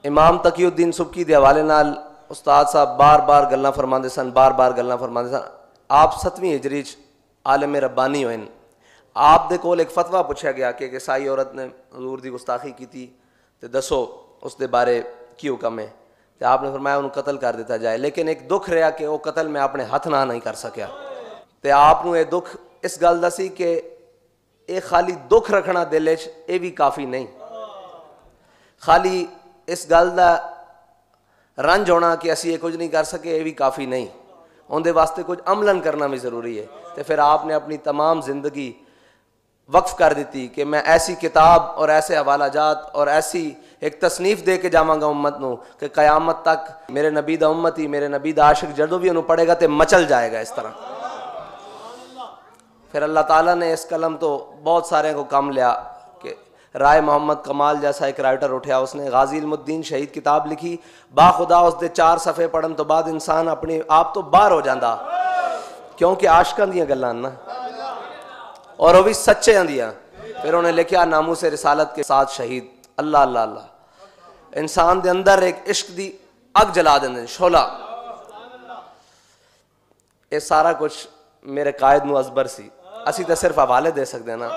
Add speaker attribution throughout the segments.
Speaker 1: इमाम तकीउद्दीन सुबकी के हवाले नाल उस्ताद साहब बार बार गल्लां फरमाते सन, बार बार गल्लां फरमाते सन। आप 7वीं हिजरी आलम रब्बानी होए। आप दे कोल एक फतवा पूछा गया कि एक ईसाई औरत ने हजूर की गुस्ताखी की थी, तो दसो उसके बारे की हुक्म है। तो आपने फरमाया उन्हें कत्ल कर दिता जाए, लेकिन एक दुख रहा कि वह कत्ल मैं अपने हथ ना नहीं कर सकिया। तो आपनू ये दुख इस गल का सी कि ये खाली दुख रखना दिल च ये भी काफ़ी नहीं, खाली इस गल का रंज होना कि असी ये कुछ नहीं कर सके ये भी काफ़ी नहीं, उनके वास्ते कुछ अमलन करना भी ज़रूरी है। तो फिर आपने अपनी तमाम ज़िंदगी वक्फ कर दी कि मैं ऐसी किताब और ऐसे हवाला जात और ऐसी एक तसनीफ दे के जावांगा उम्मत नू कि क़यामत तक मेरे नबी दा उम्मती, मेरे नबी दा आशिक जदों भी उन्होंने पढ़ेगा तो मचल जाएगा इस तरह। फिर अल्लाह ताला ने इस कलम तो बहुत सारे को कम लिया कि राय मोहम्मद कमाल जैसा एक राइटर उठा, उसने गाजी इल्मुद्दीन शहीद किताब लिखी। बाखुदा उसके 4 सफ़े पढ़न तो बाद इंसान अपने आप तो बाहर हो जाता, क्योंकि आशकां दियां गल्लां ना और वह भी सच्चे दियां। फिर उन्हें लिखा नामूस रिसालत के साथ शहीद। अल्लाह अल्लाह अल्लाह, इंसान के अंदर एक इश्क की अग जला देंगे, शोला। ये सारा कुछ मेरे कायद नू अजबर सी, असी तो सिर्फ हवाले दे सकते हैं ना।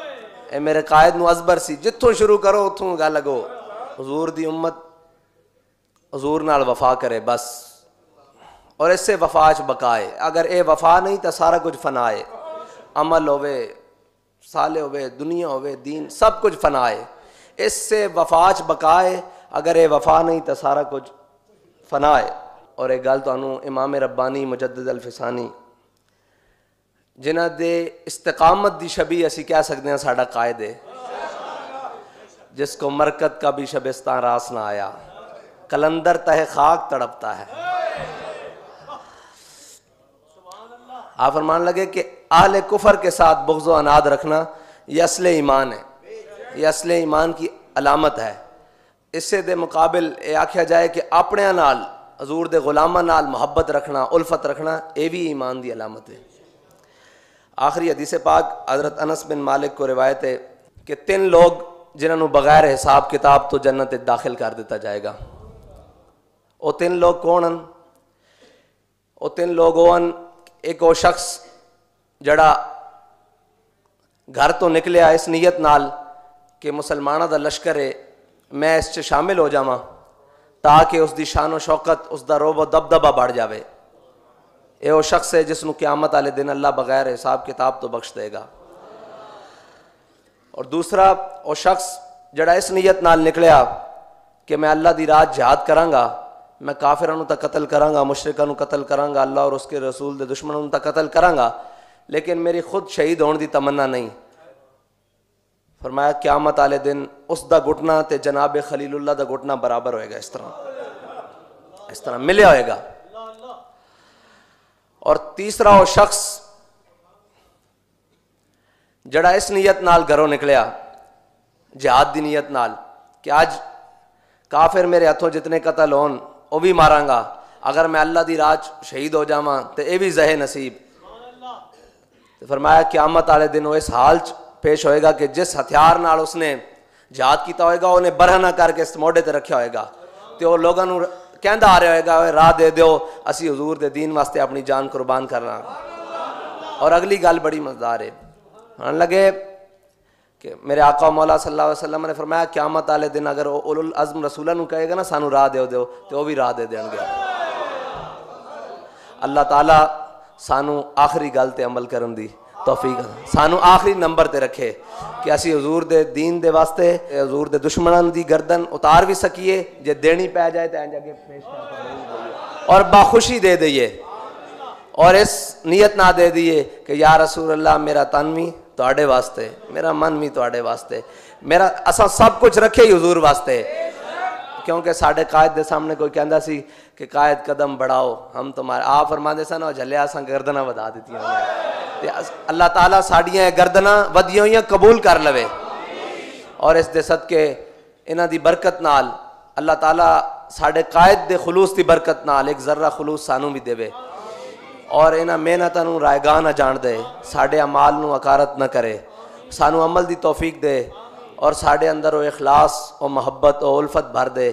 Speaker 1: ये मेरे कायद नू अजबर सी, जिथों शुरू करो उतों गल लगो। हजूर दी उम्मत हजूर नाल वफा करे बस, और इससे वफा च बकाए। अगर ये वफा नहीं तो सारा कुछ फनाए, अमल होवे, साले होवे, दुनिया होवे, दीन सब कुछ फनाए। इससे वफा च बकाए, अगर ये वफा नहीं तो सारा कुछ फनाए। और एक गल तुहानू इमाम रब्बानी मुजद्दिद अल-फिसानी जिन्हां दे इस्तिकामत दी शबी असी कह सकते हैं साडा कायद है, जिसको मरकत का भी शबिस्तान रास ना आया, कलंदर तहे खाक तड़पता है। आप फरमान लगे कि आहले कुफर के साथ बुग़्ज़ व अनाद रखना यह असले ईमान है, यह असले ईमान की अलामत है। इससे दे मुकाबिल ये आख्या जाए कि अपने नाल हजूर दे गुलामा नाल मुहब्बत रखना, उल्फत रखना, ये भी ईमान की अलामत है। आखिरी हदीस पाक हज़रत अनस बिन मालिक को रिवायत है कि 3 लोग जिन्होंने बगैर हिसाब किताब तो जन्नत दाखिल कर दिता जाएगा। वो 3 लोग कौन हैं? वो 3 लोग होन, एक वो शख्स जड़ा घर तो निकलिया इस नीयत नाल कि मुसलमानों का लश्कर है, मैं इस च शामिल हो जावां ताकि उसकी शानो शौकत, उसका रोब दबदबा बढ़ जाए। ये वो शख्स है जिसनों क़यामत वाले दिन अल्लाह बगैर हिसाब किताब तो बख्श देगा। और दूसरा वो शख्स जड़ा इस नीयत नाल निकलिया कि मैं अल्लाह दी राह जिहाद करांगा, मैं काफिरां तक कतल करांगा, मुशरिकां कतल करांगा, अल्लाह और उसके रसूल दे दुश्मनों तक कतल करांगा, लेकिन मेरी खुद शहीद होने की तमन्ना नहीं। फरमाया क़यामत वाले दिन उसका घुटना ते जनाब खलीलुल्लाह का घुटना बराबर होएगा, इस तरह मिलिया होएगा। और तीसरा वो शख्स जड़ा इस नीयत नाल घरों निकलिया जिहाद की नीयत नाल कि आज काफिर मेरे हाथों जितने कतल होन वह भी मारांगा, अगर मैं अल्लाह की राह शहीद हो जावां तो यह भी ज़हे नसीब। तो फरमाया क़यामत वाले दिन वो इस हाल च पेश होएगा कि जिस हथियार नाल उसने जिहाद किया होएगा उन्हें बरहना करके इस मोढे ते रखा होएगा, तो लोगों को कहता आ रहा होएगा राह दे दो, असी हजूर दे दीन वास्ते अपनी जान कुर्बान करना। और अगली गल बड़ी मज़ेदार है, आने लगे कि मेरे आका मौला सल्लल्लाहु अलैहि वसल्लम ने फरमाया क़यामत वाले दिन अगर उलुल अज़्म रसूलां नूं कहेगा ना सानू राह दे दो, तो वह भी राह दे देंगे। अल्लाह ताला सानू आखिरी गल ते अमल करन दी तौफीक, सानू आखिरी नंबर ते रखे कि असी हजूर दे दीन दे वास्ते हजूर दे दुश्मनां दी गर्दन उतार भी सकीए, जे देनी पै जाए तो इंज अगे पेश और बाखुशी दे दईए, और इस नियत ना दे दिए कि या रसूल अल्लाह मेरा तन भी तुहाडे वास्ते, मेरा मन भी तुहाडे वास्ते, मेरा असा सब कुछ रखे ही हजूर वास्ते। क्योंकि साढ़े कायद के सामने कोई कहता सी कि कायद कदम बढ़ाओ हम तुम्हारे, आप फरमाते सन और झलिया असा गर्दना वधा दी। अल्लाह ताला साड़ियाँ गर्दना वधिया हुई कबूल कर लवे, और इस दे सदके इन्हां दी बरकत नाल अल्लाह ताला साढ़े कायद दे खुलूस की बरकत नाल एक जर्रा खुलूस सानू भी देवे, और इन्हां मेहनतां नूं रायगाह ना जान दे, साढ़े अमाल नूं अकारत न करे, सानू अमल की तौफीक दे, और साढ़े अंदर वो इखलास और मोहब्बत और उल्फत भर दे।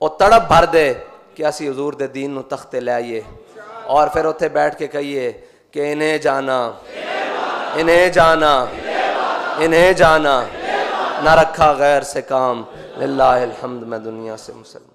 Speaker 1: ਉਹ ਤੜਪ ਭਰ ਦੇ कि असी हजूर दे दीन नू तख्ते ले आइए और फिर उत्थे बैठ के कहिए कि इन्हें जाना इन्हें जाना इन्हें जाना, ना रखा गैर से काम, लिल्लाहिल हम्द, मैं दुनिया से मुसलमान।